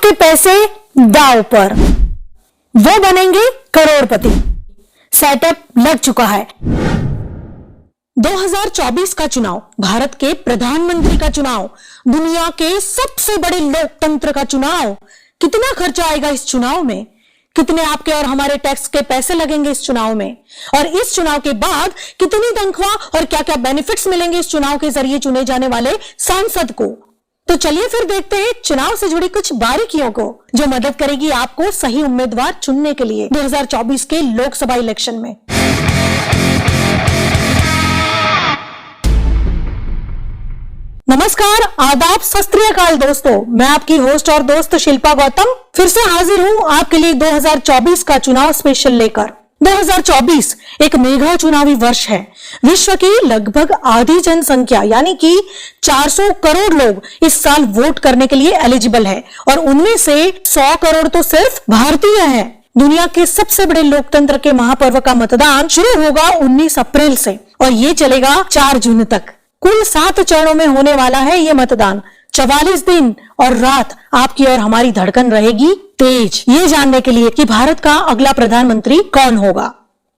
के पैसे दांव पर, वो बनेंगे करोड़पति। सेटअप लग चुका है। 2024 का चुनाव, भारत के प्रधानमंत्री का चुनाव, दुनिया के सबसे बड़े लोकतंत्र का चुनाव। कितना खर्चा आएगा इस चुनाव में, कितने आपके और हमारे टैक्स के पैसे लगेंगे इस चुनाव में, और इस चुनाव के बाद कितनी तनख्वाह और क्या क्या बेनिफिट्स मिलेंगे इस चुनाव के जरिए चुने जाने वाले सांसद को। तो चलिए फिर देखते हैं चुनाव से जुड़ी कुछ बारीकियों को, जो मदद करेगी आपको सही उम्मीदवार चुनने के लिए 2024 के लोकसभा इलेक्शन में। नमस्कार, आदाब, सत श्री अकाल दोस्तों। मैं आपकी होस्ट और दोस्त शिल्पा गौतम फिर से हाजिर हूं आपके लिए 2024 का चुनाव स्पेशल लेकर। 2024 एक मेगा चुनावी वर्ष है। विश्व की लगभग आधी जनसंख्या यानी कि 400 करोड़ लोग इस साल वोट करने के लिए एलिजिबल है, और उनमें से 100 करोड़ तो सिर्फ भारतीय हैं। दुनिया के सबसे बड़े लोकतंत्र के महापर्व का मतदान शुरू होगा 19 अप्रैल से और ये चलेगा 4 जून तक। कुल 7 चरणों में होने वाला है ये मतदान। 44 दिन और रात आपकी और हमारी धड़कन रहेगी तेज, ये जानने के लिए कि भारत का अगला प्रधानमंत्री कौन होगा।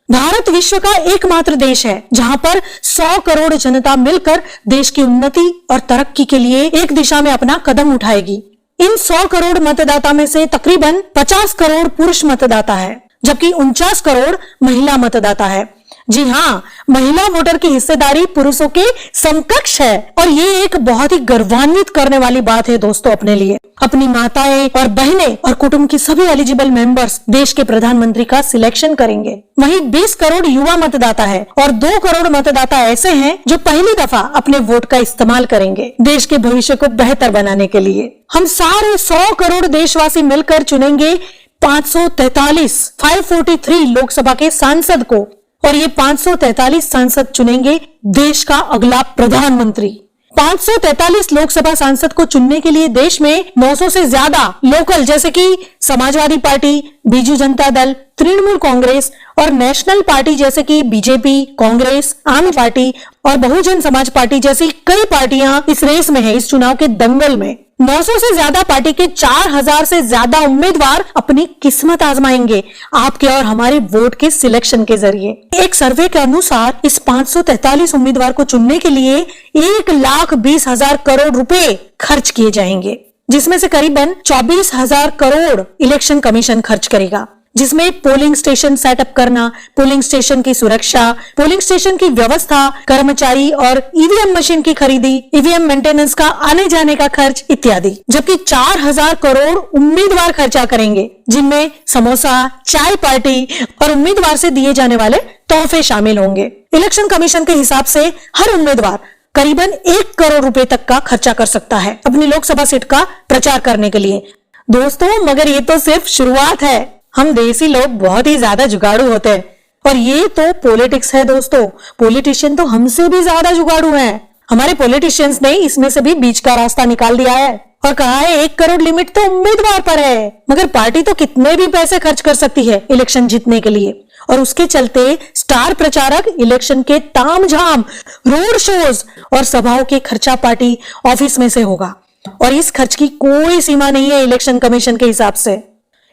भारत विश्व का एकमात्र देश है जहां पर 100 करोड़ जनता मिलकर देश की उन्नति और तरक्की के लिए एक दिशा में अपना कदम उठाएगी। इन 100 करोड़ मतदाता में से तकरीबन 50 करोड़ पुरुष मतदाता है, जबकि 49 करोड़ महिला मतदाता है। जी हाँ, महिला वोटर की हिस्सेदारी पुरुषों के समकक्ष है, और ये एक बहुत ही गर्वान्वित करने वाली बात है दोस्तों अपने लिए। अपनी माताएं और बहनें और कुटुंब की सभी एलिजिबल मेंबर्स देश के प्रधानमंत्री का सिलेक्शन करेंगे। वहीं 20 करोड़ युवा मतदाता है और 2 करोड़ मतदाता ऐसे हैं जो पहली दफा अपने वोट का इस्तेमाल करेंगे देश के भविष्य को बेहतर बनाने के लिए। हम सारे 100 करोड़ देशवासी मिलकर चुनेंगे 543 लोकसभा के सांसद को, और ये 543 सांसद चुनेंगे देश का अगला प्रधानमंत्री। 543 लोकसभा सांसद को चुनने के लिए देश में 900 से ज्यादा लोकल जैसे कि समाजवादी पार्टी, बीजू जनता दल, तृणमूल कांग्रेस और नेशनल पार्टी जैसे कि बीजेपी, कांग्रेस, आम पार्टी और बहुजन समाज पार्टी जैसी कई पार्टियां इस रेस में है, इस चुनाव के दंगल में। 900 से ज्यादा पार्टी के 4000 से ज्यादा उम्मीदवार अपनी किस्मत आजमाएंगे आपके और हमारे वोट के सिलेक्शन के जरिए। एक सर्वे के अनुसार इस 543 उम्मीदवार को चुनने के लिए 1,20,000 करोड़ रुपए खर्च किए जाएंगे, जिसमें से करीबन 24,000 करोड़ इलेक्शन कमीशन खर्च करेगा, जिसमें पोलिंग स्टेशन सेटअप करना, पोलिंग स्टेशन की सुरक्षा, पोलिंग स्टेशन की व्यवस्था, कर्मचारी और ईवीएम मशीन की खरीदी, ईवीएम मेंटेनेंस का आने जाने का खर्च इत्यादि। जबकि 4,000 करोड़ उम्मीदवार खर्चा करेंगे, जिनमें समोसा, चाय पार्टी और उम्मीदवार से दिए जाने वाले तोहफे शामिल होंगे। इलेक्शन कमीशन के हिसाब से हर उम्मीदवार करीबन 1 करोड़ रुपए तक का खर्चा कर सकता है अपनी लोकसभा सीट का प्रचार करने के लिए। दोस्तों, मगर ये तो सिर्फ शुरुआत है। हम देसी लोग बहुत ही ज्यादा जुगाड़ू होते हैं, और ये तो पॉलिटिक्स है दोस्तों। पॉलिटिशियन तो हमसे भी ज्यादा जुगाड़ू हैं। हमारे पॉलिटिशियंस ने इसमें से भी बीच का रास्ता निकाल दिया है और कहा है 1 करोड़ लिमिट तो उम्मीदवार पर है, मगर पार्टी तो कितने भी पैसे खर्च कर सकती है इलेक्शन जीतने के लिए। और उसके चलते स्टार प्रचारक इलेक्शन के तामझाम, रोड शोज और सभाओं के खर्चा पार्टी ऑफिस में से होगा, और इस खर्च की कोई सीमा नहीं है इलेक्शन कमीशन के हिसाब से।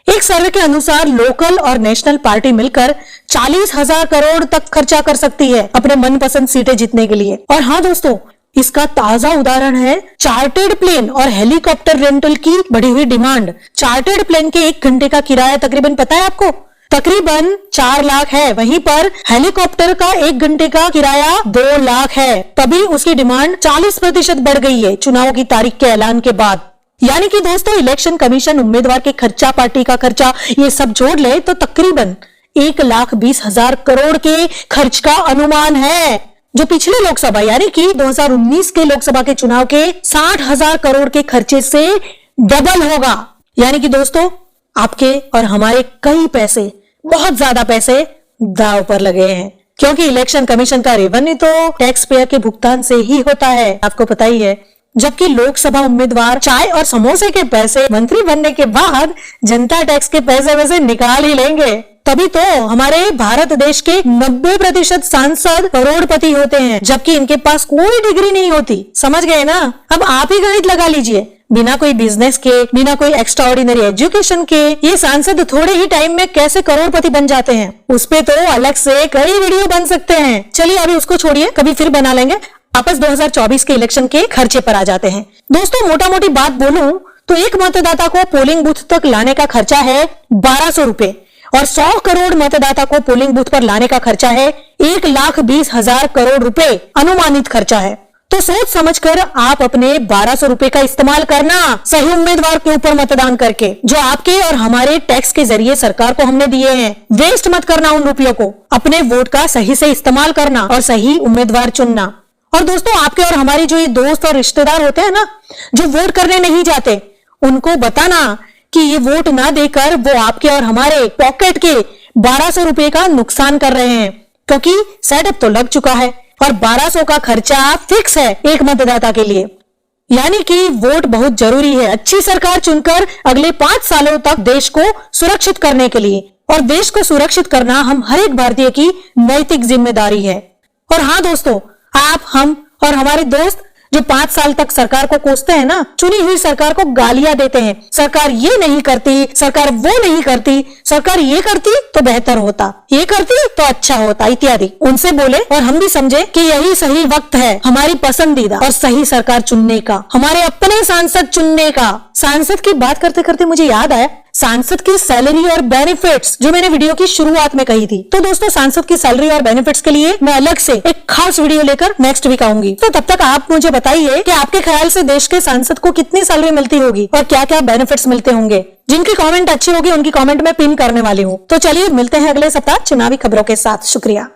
एक सर्वे के अनुसार लोकल और नेशनल पार्टी मिलकर 40,000 करोड़ तक खर्चा कर सकती है अपने मनपसंद सीटें जीतने के लिए। और हाँ दोस्तों, इसका ताजा उदाहरण है चार्टर्ड प्लेन और हेलीकॉप्टर रेंटल की बढ़ी हुई डिमांड। चार्टर्ड प्लेन के 1 घंटे का किराया तकरीबन पता है आपको, तकरीबन 4 लाख है। वहीं पर हेलीकॉप्टर का 1 घंटे का किराया 2 लाख है। तभी उसकी डिमांड 40% बढ़ गई है चुनाव की तारीख के ऐलान के बाद। यानी कि दोस्तों, इलेक्शन कमीशन उम्मीदवार के खर्चा, पार्टी का खर्चा, ये सब जोड़ ले तो तकरीबन 1,20,000 करोड़ के खर्च का अनुमान है, जो पिछले लोकसभा यानी कि 2019 के लोकसभा के चुनाव के 60,000 करोड़ के खर्चे से डबल होगा। यानी कि दोस्तों, आपके और हमारे कई पैसे, बहुत ज्यादा पैसे दांव पर लगे हैं, क्योंकि इलेक्शन कमीशन का रेवेन्यू तो टैक्स पेयर के भुगतान से ही होता है, आपको पता ही है। जबकि लोकसभा उम्मीदवार चाय और समोसे के पैसे मंत्री बनने के बाद जनता टैक्स के पैसे में से निकाल ही लेंगे। तभी तो हमारे भारत देश के 90% सांसद करोड़पति होते हैं, जबकि इनके पास कोई डिग्री नहीं होती। समझ गए ना? अब आप ही गणित लगा लीजिए। बिना कोई बिजनेस के, बिना कोई एक्स्ट्रा ऑर्डिनरी एजुकेशन के ये सांसद थोड़े ही टाइम में कैसे करोड़पति बन जाते हैं, उस पे तो अलग से कई वीडियो बन सकते हैं। चलिए अभी उसको छोड़िए, कभी फिर बना लेंगे। वापस 2024 के इलेक्शन के खर्चे पर आ जाते हैं। दोस्तों, मोटा मोटी बात बोलूं तो एक मतदाता को पोलिंग बूथ तक लाने का खर्चा है 1200 रुपए और 100 करोड़ मतदाता को पोलिंग बूथ पर लाने का खर्चा है 1,20,000 करोड़ रुपए अनुमानित खर्चा है। तो सोच समझकर आप अपने 1200 रुपए का इस्तेमाल करना सही उम्मीदवार के ऊपर मतदान करके, जो आपके और हमारे टैक्स के जरिए सरकार को हमने दिए हैं। वेस्ट मत करना उन रुपयों को, अपने वोट का सही से इस्तेमाल करना और सही उम्मीदवार चुनना। और दोस्तों, आपके और हमारे जो ये दोस्त और रिश्तेदार होते हैं ना, जो वोट करने नहीं जाते, उनको बताना कि ये वोट ना देकर वो आपके और हमारे पॉकेट के 1200 रुपए का नुकसान कर रहे हैं, क्योंकि सेटअप तो लग चुका है और 1200 का खर्चा फिक्स है एक मतदाता के लिए। यानी कि वोट बहुत जरूरी है अच्छी सरकार चुनकर अगले 5 सालों तक देश को सुरक्षित करने के लिए। और देश को सुरक्षित करना हम हर एक भारतीय की नैतिक जिम्मेदारी है। और हाँ दोस्तों, आप, हम और हमारे दोस्त जो 5 साल तक सरकार को कोसते हैं ना, चुनी हुई सरकार को गालियां देते हैं, सरकार ये नहीं करती, सरकार वो नहीं करती, सरकार ये करती तो बेहतर होता, ये करती तो अच्छा होता इत्यादि, उनसे बोले और हम भी समझे कि यही सही वक्त है हमारी पसंदीदा और सही सरकार चुनने का, हमारे अपने सांसद चुनने का। सांसद की बात करते करते मुझे याद आया सांसद की सैलरी और बेनिफिट्स, जो मैंने वीडियो की शुरुआत में कही थी। तो दोस्तों, सांसद की सैलरी और बेनिफिट्स के लिए मैं अलग से एक खास वीडियो लेकर नेक्स्ट वीक आऊंगी। तो तब तक आप मुझे बताइए कि आपके ख्याल से देश के सांसद को कितनी सैलरी मिलती होगी और क्या क्या बेनिफिट्स मिलते होंगे। जिनकी कमेंट अच्छी होगी उनकी कमेंट में पिन करने वाली हूँ। तो चलिए मिलते हैं अगले सप्ताह चुनावी खबरों के साथ। शुक्रिया।